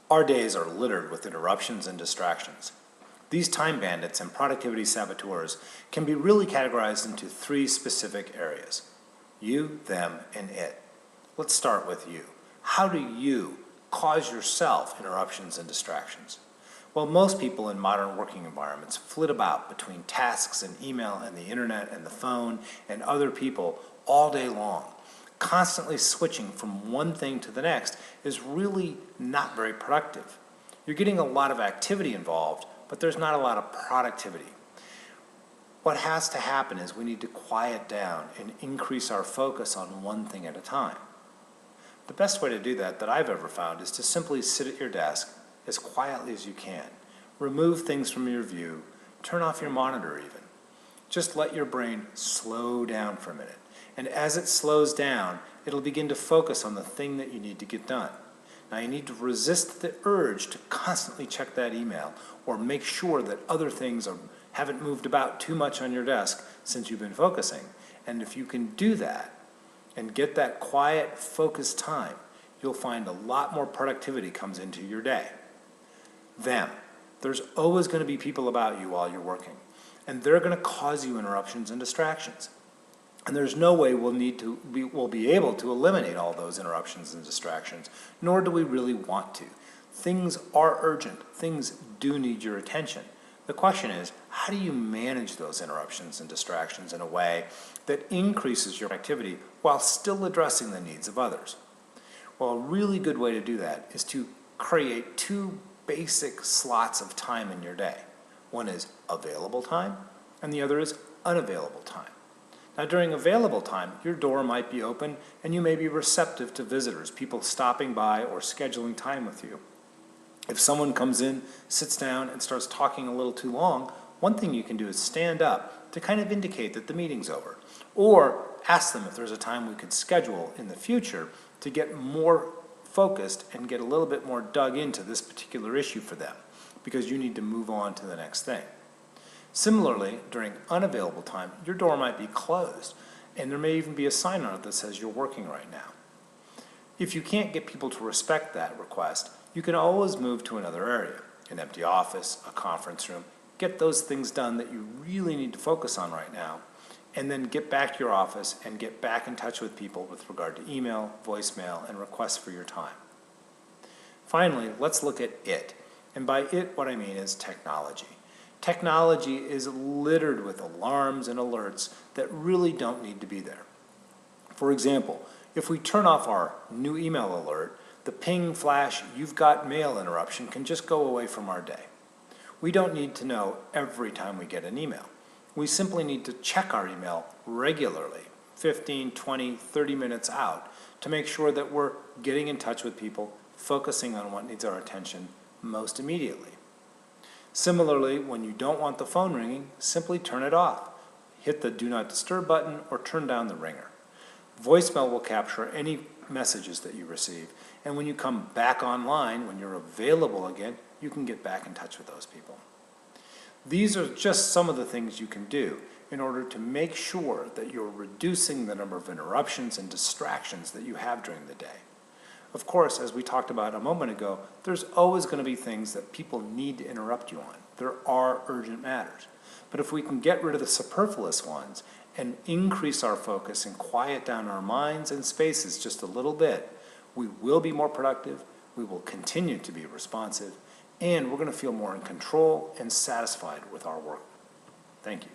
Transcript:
Our days are littered with interruptions and distractions. These time bandits and productivity saboteurs can be really categorized into three specific areas: you, them, and it. Let's start with you. How do you cause yourself interruptions and distractions? Well, most people in modern working environments flit about between tasks and email and the internet and the phone and other people all day long. Constantly switching from one thing to the next is really not very productive. You're getting a lot of activity involved, but there's not a lot of productivity. What has to happen is we need to quiet down and increase our focus on one thing at a time. The best way to do that I've ever found is to simply sit at your desk as quietly as you can. Remove things from your view, turn off your monitor even. Just let your brain slow down for a minute. And as it slows down, it'll begin to focus on the thing that you need to get done. Now you need to resist the urge to constantly check that email or make sure that other things haven't moved about too much on your desk since you've been focusing. And if you can do that and get that quiet, focused time, you'll find a lot more productivity comes into your day. Them. There's always going to be people about you while you're working, and they're going to cause you interruptions and distractions. And there's no way we'll be able to eliminate all those interruptions and distractions, nor do we really want to. Things are urgent. Things do need your attention. The question is, how do you manage those interruptions and distractions in a way that increases your activity while still addressing the needs of others? Well, a really good way to do that is to create two basic slots of time in your day. One is available time, and the other is unavailable time. Now, during available time, your door might be open and you may be receptive to visitors, people stopping by or scheduling time with you. If someone comes in, sits down, and starts talking a little too long, one thing you can do is stand up to kind of indicate that the meeting's over. Or ask them if there's a time we could schedule in the future to get more focused and get a little bit more dug into this particular issue for them, because you need to move on to the next thing. Similarly, during unavailable time, your door might be closed, and there may even be a sign on it that says you're working right now. If you can't get people to respect that request, you can always move to another area, an empty office, a conference room, get those things done that you really need to focus on right now, and then get back to your office and get back in touch with people with regard to email, voicemail, and requests for your time. Finally, let's look at it. And by it, what I mean is technology. Technology is littered with alarms and alerts that really don't need to be there. For example, if we turn off our new email alert, the ping flash "you've got mail" interruption can just go away from our day. We don't need to know every time we get an email. We simply need to check our email regularly, 15, 20, 30 minutes out, to make sure that we're getting in touch with people, focusing on what needs our attention most immediately. Similarly, when you don't want the phone ringing, simply turn it off. Hit the Do Not Disturb button or turn down the ringer. Voicemail will capture any messages that you receive, and when you come back online, when you're available again, you can get back in touch with those people. These are just some of the things you can do in order to make sure that you're reducing the number of interruptions and distractions that you have during the day. Of course, as we talked about a moment ago, there's always going to be things that people need to interrupt you on. There are urgent matters. But if we can get rid of the superfluous ones and increase our focus and quiet down our minds and spaces just a little bit, we will be more productive, we will continue to be responsive, and we're going to feel more in control and satisfied with our work. Thank you.